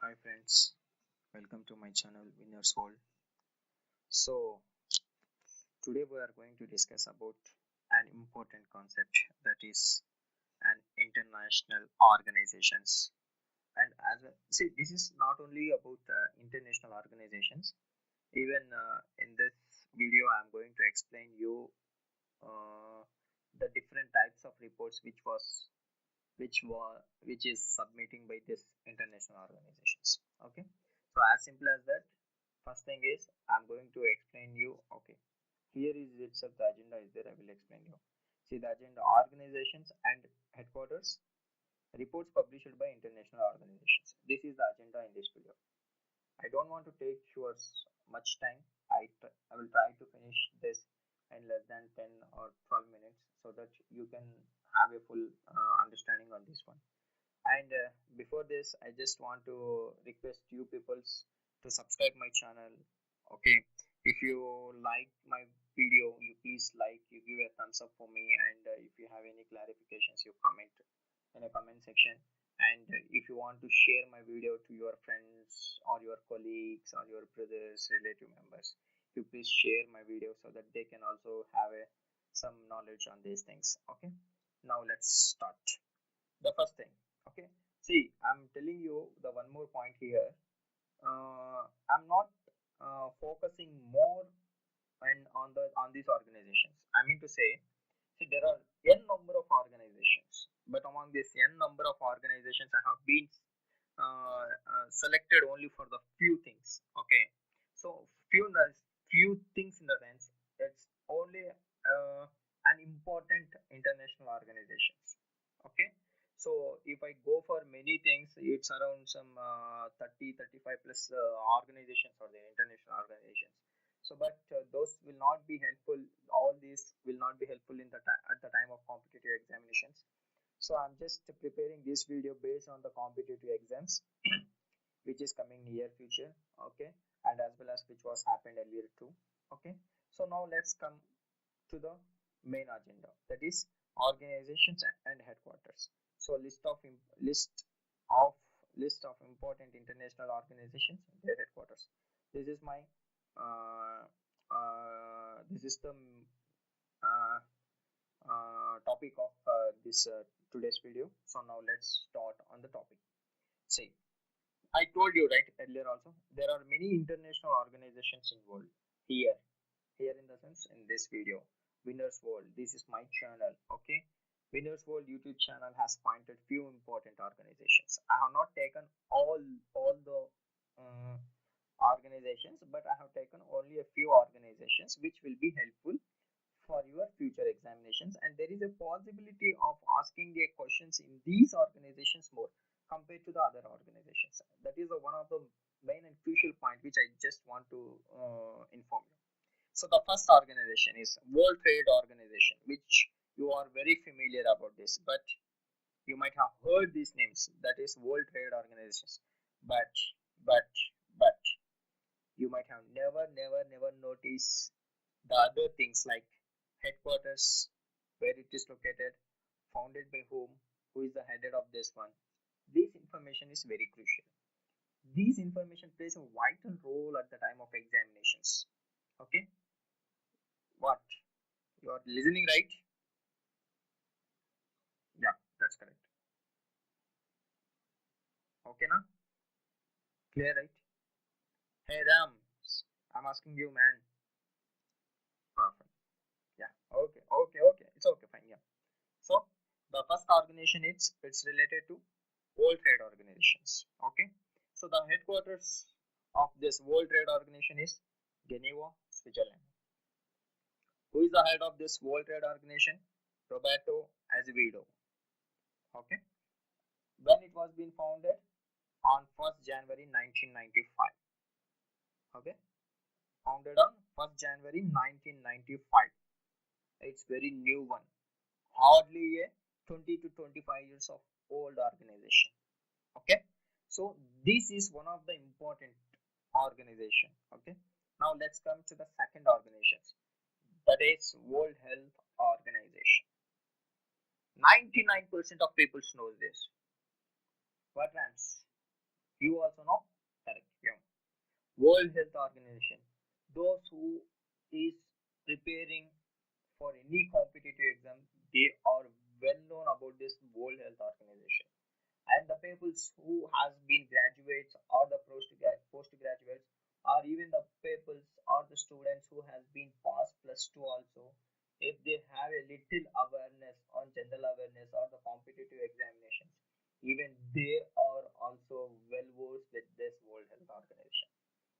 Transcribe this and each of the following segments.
Hi friends, welcome to my channel Winners World. So today we are going to discuss about an important concept, that is an international organizations. And as well, see, this is not only about international organizations. Even in this video, I'm going to explain you uh, the different types of reports which is submitting by this international organizations. Okay, so as simple as that. First thing is I'm going to explain you. Okay, here is itself the agenda is there. I will explain you. See the agenda: organizations and headquarters, reports published by international organizations. This is the agenda in this video. I don't want to take yours much time. I will try to finish this in less than 10 or 12 minutes so that you can have a full understanding on this one. And before this, I just want to request you peoples to subscribe my channel. Okay, if you like my video, you please like, you give a thumbs up for me, and if you have any clarifications, you comment in a comment section. And if you want to share my video to your friends or your colleagues or your brothers, relative members, you please share my video so that they can also have some knowledge on these things. Okay, now let's start. The first thing, okay, see, I'm telling you the one more point here. I'm not focusing more on these organizations. I mean to say, see, there are n number of organizations, but among this n number of organizations, I have been selected only for the few things. Okay, so few things in the sense it's only an important international organizations. Okay, so if I go for many things, it's around some 30 35 plus organizations or the international organizations. So but those will not be helpful. All these will not be helpful in at the time of competitive examinations. So I'm just preparing this video based on the competitive exams which is coming near future. Okay, and as well as which was happened earlier too. Okay, so now let's come to the main agenda, that is organizations and headquarters. So of list of important international organizations and their headquarters. This is my this is the uh, topic of this today's video. So now let's start on the topic. See, I told you right earlier also, there are many international organizations involved here. Here in the sense in this video, Winners World. This is my channel. Okay, Winners World YouTube channel has pointed few important organizations. I have not taken all the uh, organizations, but I have taken only a few organizations which will be helpful for your future examinations, and there is a possibility of asking the questions in these organizations more compared to the other organizations. That is one of the main and crucial point which I just want to inform you. So the first organization is World Trade Organization, which you are very familiar about this, but you might have heard these names. That is World Trade Organizations, but but but you might have never noticed the other things like headquarters, where it is located, founded by who is the head of this one. This information is very crucial. This information plays a vital role at the time of examinations. Okay, what, you are listening right? Yeah, that's correct. Okay, now clear, right? Hey Ram, I'm asking you, man. Perfect. Yeah. Okay. It's okay. Fine. Yeah. So the first organization it's related to World Trade Organizations. Okay. So the headquarters of this World Trade Organization is Geneva, Switzerland. Who is the head of this World Trade Organization? Roberto Azevedo. Okay. When it was being founded? On 1st January 1995. Okay. Founded on 1st January 1995. It's very new one. Hardly a 20 to 25 years of old organization. Okay, so this is one of the important organization. Okay, now let's come to the second organization, that is World Health Organization. 99% of people know this. What, Rams? You also know? World Health Organization. Those who is preparing for any competitive exam, they are well known about this World Health Organization. And the people who has been graduates or the postgraduates or even the people or the students who has been past plus two also, if they have a little awareness on general awareness or the competitive examinations, even they are also well versed with this World Health Organization.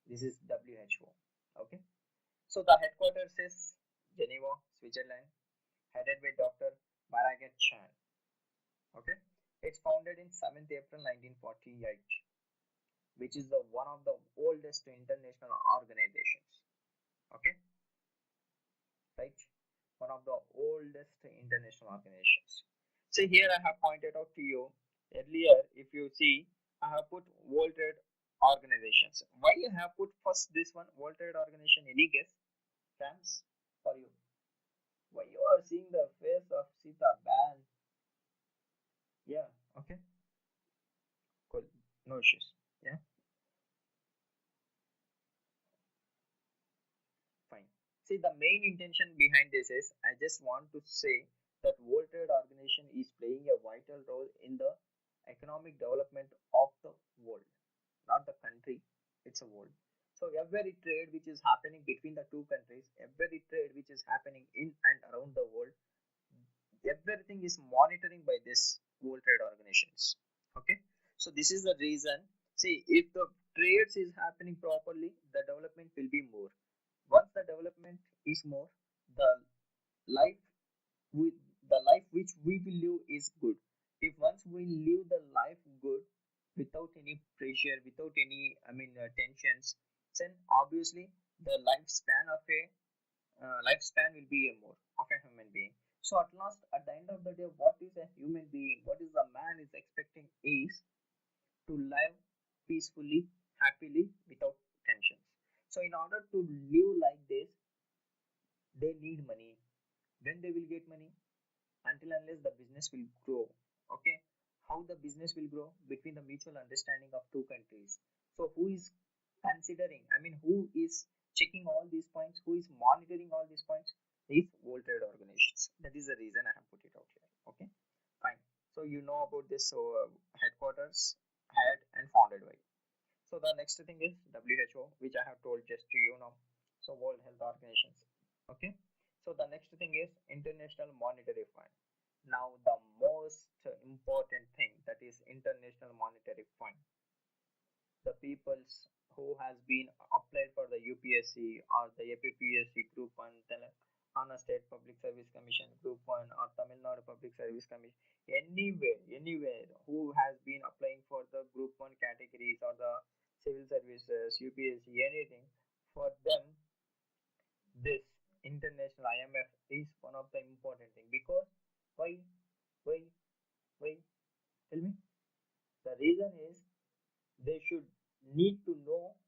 This is WHO. Okay, so the headquarters is Geneva, Switzerland, headed by Dr. Maragat Chan. Okay, it's founded in 7th April 1948, which is the one of the oldest international organizations. Okay, right, one of the oldest international organizations. So here I have pointed out to you earlier. If you see, I have put World Trade Organizations. Why you have put first this one, World Trade Organization? Any guess, Rams, for you? Why you are seeing the face of Sita Ban? Yeah. Okay. Cool. No issues. Yeah. Fine. See, the main intention behind this is I just want to say that World Trade Organization is playing a vital role in the economic development of the world, not the country, it's a world. So every trade which is happening between the two countries, every trade which is happening in and around the world, everything is monitoring by this World Trade Organizations. Okay, so this is the reason. See, if the trades is happening properly, the development will be more. Once the development is more, the life with the life which we will live is good. If once we live the life good without any pressure, without any tensions, then obviously the lifespan will be a more of a human being. So at last, at the end of the day, what is a human being? What is the man is expecting is to live peacefully, happily, without tensions. So in order to live like this, they need money. When they will get money? Until unless the business will grow. Okay, how the business will grow? Between the mutual understanding of two countries. So who is considering, who is checking all these points, who is monitoring all these points? These World Trade Organizations. That is the reason I have put it out here. Okay, fine. So you know about this headquarters, head and founded by. So the next thing is WHO, which I have told just to you now. So World Health Organizations. Okay. So the next thing is International Monetary Fund. Now the most important thing, that is International Monetary Fund. The peoples who has been applied for the UPSC or the APPSC Group 1, Telangana State Public Service Commission Group 1 or Tamil Nadu Public Service Commission, anywhere who has been applying for the Group 1 categories or the civil services, UPSC, anything, for them this international IMF is one of the important thing. Because why why why tell me? The reason is they should need to know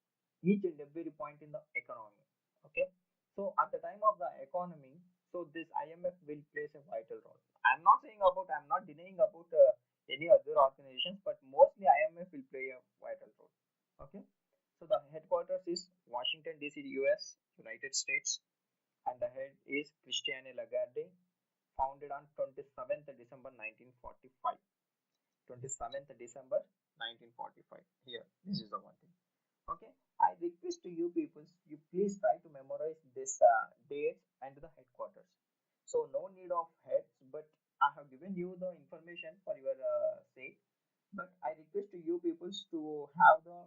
each and every point in the economy. Okay, so at the time of the economy, so this IMF will plays a vital role. I'm not denying about any other organizations, but mostly IMF will play a vital role. Okay, so the headquarters is Washington DC, US, United States, and the head is Christiane Lagarde, founded on 27th December 1945. 27th December 1945. Here, this is the one thing. Okay, I request to you people, you please try to memorize this date and the headquarters. So no need of heads, but I have given you the information for your sake. But I request to you people to have the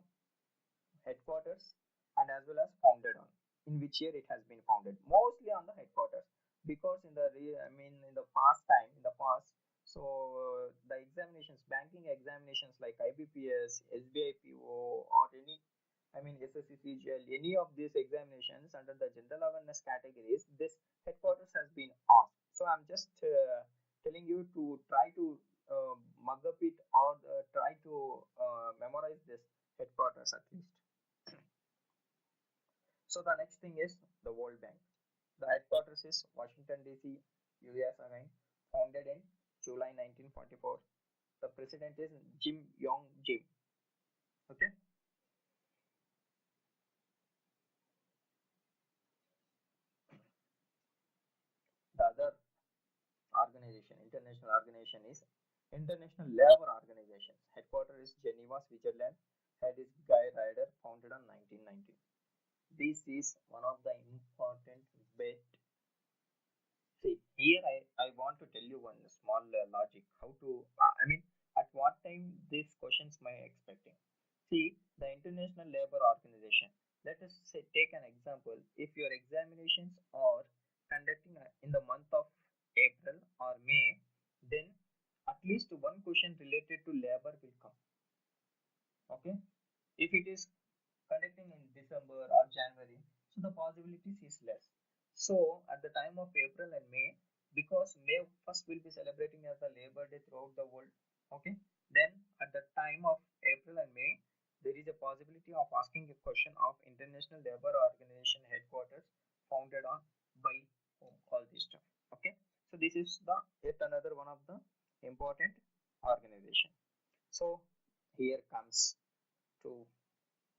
headquarters and as well as founded on in which year it has been founded, mostly on the headquarters. Because in the in the past time, in the past, so the examinations, banking examinations like IBPS, SBIPO, or any SSCCGL, any of these examinations under the general awareness categories, this headquarters has been asked. So I'm just telling you to try to mug up it or try to memorize this headquarters at least. So the next thing is the World Bank. The headquarters is Washington DC, US again, founded in July 1944. The president is Jim Yong Jim. Okay. International organization is International Labour Organization. Headquarters is Geneva, Switzerland. Head is Guy Ryder, founded on 1919. This is one of the important best. See, here I want to tell you one small logic. How to, at what time these questions may expecting. See, the International Labour Organization. Let us say, take an example. If your examinations are conducting in the month of April or May, then at least one question related to labor will come. Okay. If it is conducting in December or January, so the possibilities is less. So at the time of April and May, because May 1st will be celebrating as a Labor Day throughout the world, okay, then at the time of April and May, there is a possibility of asking a question of International Labour Organization headquarters founded on by whom, all this stuff. Okay, so this is the yet another one of the important organization. So here comes to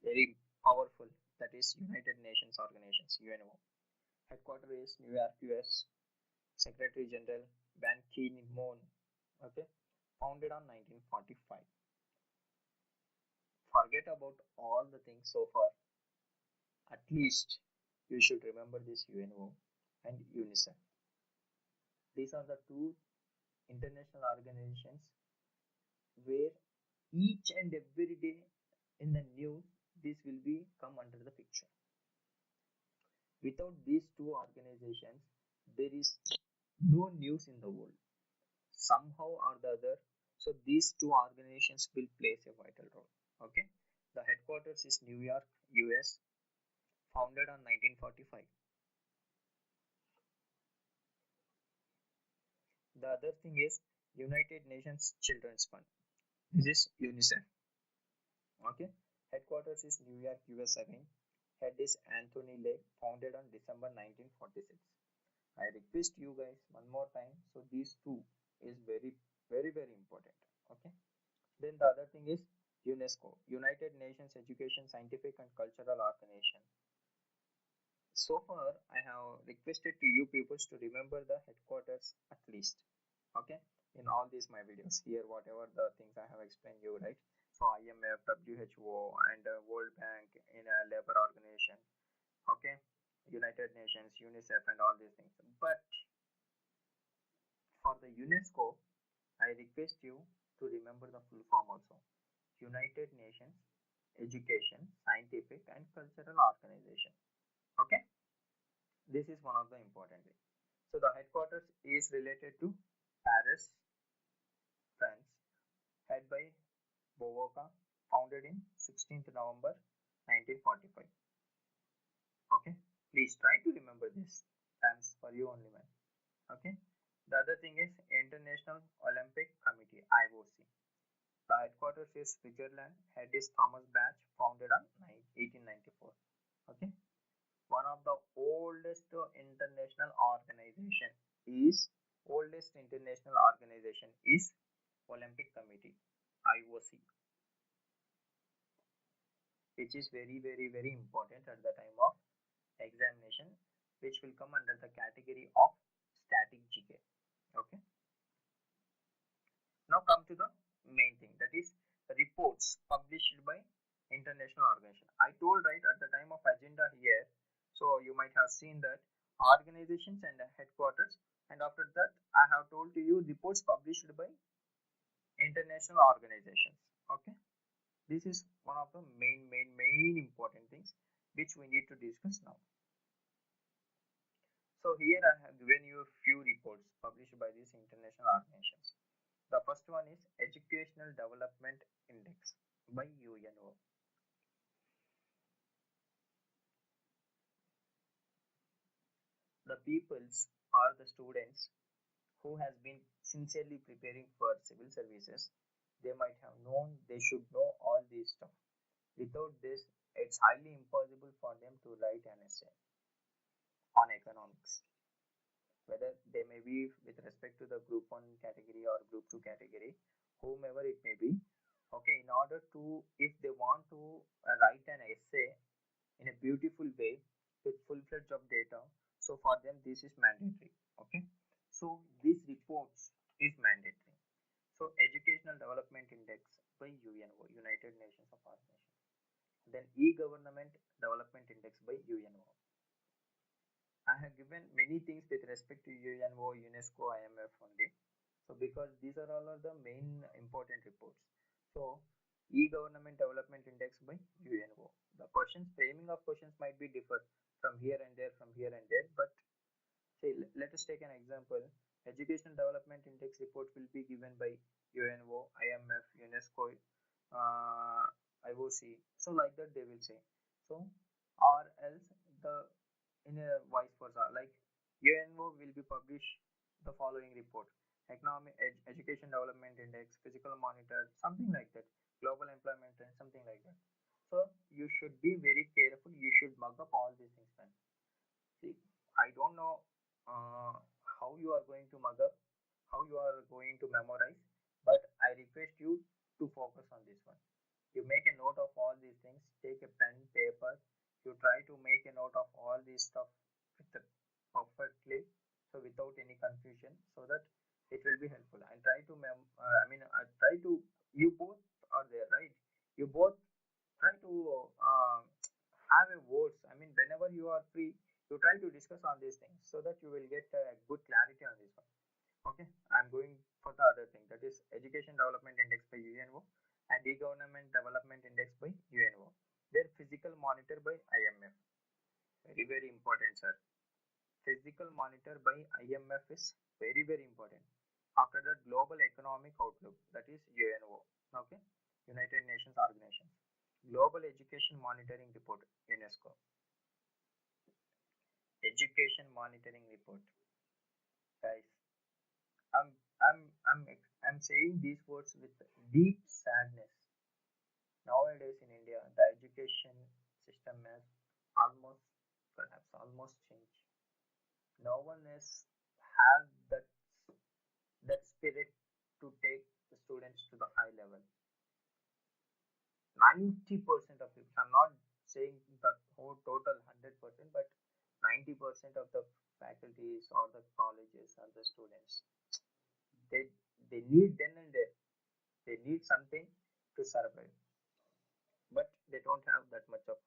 very powerful, that is United Nations Organizations, UNO. Headquarters is New York, US. Secretary General Ban Ki-moon. Okay, founded on 1945. Forget about all the things so far. At least you should remember this UNO and UNICEF. These are the two international organizations where each and every day in the news this will be come under the picture. Without these two organizations, there is no news in the world. Somehow or the other, so these two organizations will play a vital role. Okay, the headquarters is New York, US, founded on 1945. The other thing is United Nations Children's Fund. This is UNICEF. Okay, headquarters is New York, US again. Head is Anthony Lake, founded on December 1946. I request you guys one more time. So these two is very important. Okay. Then the other thing is UNESCO, United Nations Education, Scientific and Cultural Organization. So far, I have requested to you people to remember the headquarters at least. Okay, in all these my videos here, whatever the things I have explained you, right? So IMF, WHO, and World Bank in a labor organization. Okay, United Nations, UNICEF, and all these things. But for the UNESCO, I request you to remember the full form also. United Nations Education, Scientific and Cultural Organization. Okay, this is one of the important things. So the headquarters is related to Paris, France, head by Bovoka, founded in 16th November 1945. Okay, please try to remember this. Thanks for you only, man. Okay, the other thing is International Olympic Committee, IOC. The headquarters is Switzerland. Head is Thomas Bach, founded on 1894. Okay. One of the oldest international organization is Olympic Committee, IOC, which is very important at the time of examination, which will come under the category of static GK. Okay. Now come to the main thing, that is reports published by international organization. I told right at the time of agenda here, so you might have seen that organizations and headquarters, and after that I have told to you reports published by international organizations. Okay, this is one of the main important things which we need to discuss now. So here I have given you a few reports published by these international organizations. The first one is Educational Development Index by UNO. The peoples are the students who has been sincerely preparing for civil services. They might have known, they should know all these stuff. Without this, it's highly impossible for them to write an essay on economics, whether they may be with respect to the group 1 category or group 2 category, whomever it may be. Okay, in order to, if they want to write an essay in a beautiful way with full-fledged of data, so for them this is mandatory. Okay, so these reports Then e-government development index by UNO. I have given many things with respect to UNO, UNESCO, IMF only. So because these are all of the main important reports. So e-government development index by UNO. The questions, framing of questions might be differ from here and there, from here and there. But say, let us take an example. Education development index report will be given by UNO, IMF, UNESCO, uh, IOC. So like that they will say. So or else the in a vice versa, like UNO will be publish the following report: economic education development index, physical monitor, something like that, global employment and something like that. So you should be very careful. You should mug up all these things, man. See, I don't know how you are going to mug up, how you are going to memorize, but I request you to focus on this one. You make a note of all these things, take a pen, paper, you try to make a note of all these stuff with the perfectly, so without any confusion, so that it will be helpful. And try to I try to, you both are there, right? You both try to have a words. I mean, whenever you are free, you try to discuss on these things so that you will get good clarity on this one. Okay, I'm going for the other thing, that is Education Development Index by UNO and E-Government Development Index by UNO. Then physical monitor by IMF. Very, very important, sir. Physical monitor by IMF is very, very important. After that, Global Economic Outlook, that is UNO. Okay, United Nations Organization. Global Education Monitoring Report, UNESCO. Education Monitoring Report. Guys, I'm I'm saying these words with deep sadness. Nowadays in India, the education system has almost, perhaps almost changed. No one is has that spirit to take the students to the high level. 90% of people, I'm not saying the whole total 100%, but 90% of the faculties or the colleges and the students, they they need then and there, they need something to survive, but they don't have that much of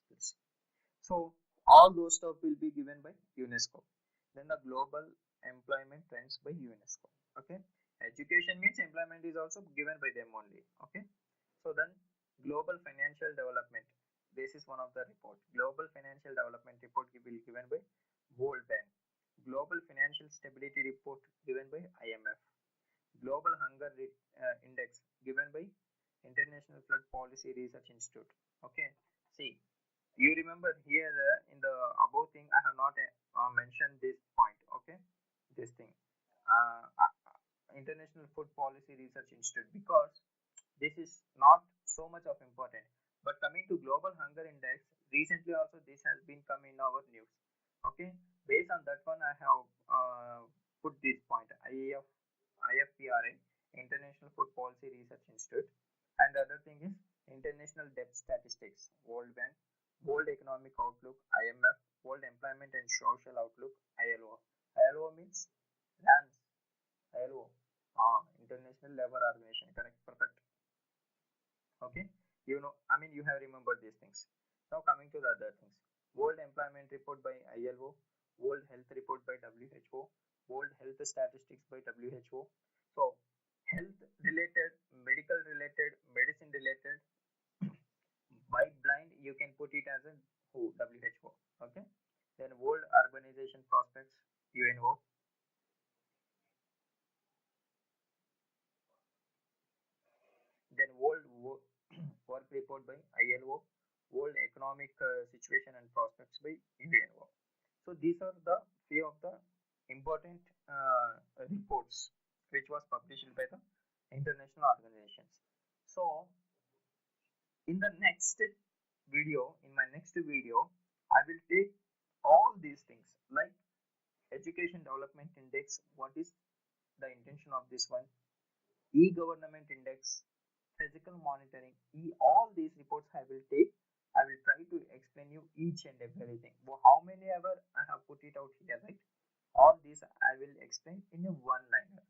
skills. So all those stuff will be given by UNESCO. Then the global employment trends by UNESCO. Okay, education means employment is also given by them only. Okay, so then global financial development. This is one of the report. Global financial development report will be given by World Bank. Global financial stability report given by IMF. Global Hunger Index given by International Flood Policy Research Institute. Okay, see, you remember here in the above thing, I have not mentioned this point. Okay, this thing, International Food Policy Research Institute, because this is not so much of important. But coming to Global Hunger Index, recently also this has been come in our news. Okay, based on that one, I have put this point: IFPRA, International Food Policy Research Institute, and the other thing is International Debt Statistics, World Bank, World Economic Outlook, IMF, World Employment and Social Outlook, ILO. ILO means lands. ILO, International Labour Organization. Correct, perfect. Okay, you know, I mean, you have remembered these things. Now coming to the other things: World Employment Report by ILO, World Health Report by WHO, World Health Statistics by WHO. So health related, medical related, medicine related, by blind you can put it as a WHO, WHO. Okay, then World Urbanization Prospects, UNO. Then Work Report by ILO, World Economic Situation and Prospects by UNO. So these are the few of the important reports which was published by the international organizations. So in the next video, in my next video, I will take all these things like Education Development Index. What is the intention of this one? E-government index, physical monitoring, all these reports I will take. I will try to explain you each and everything. How many ever I have put it out here, right? All these I will explain in a one liner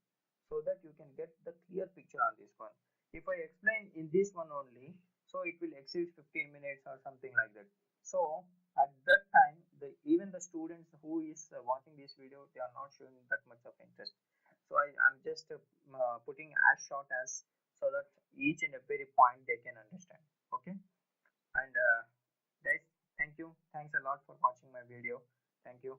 so that you can get the clear picture on this one. If I explain in this one only, so it will exceed 15 minutes or something like that. So at that time, even the students who is watching this video, they are not showing that much of interest. So I'm just putting as short as, so that each and every point they can understand. Okay. And guys, thank you, thanks a lot for watching my video. Thank you.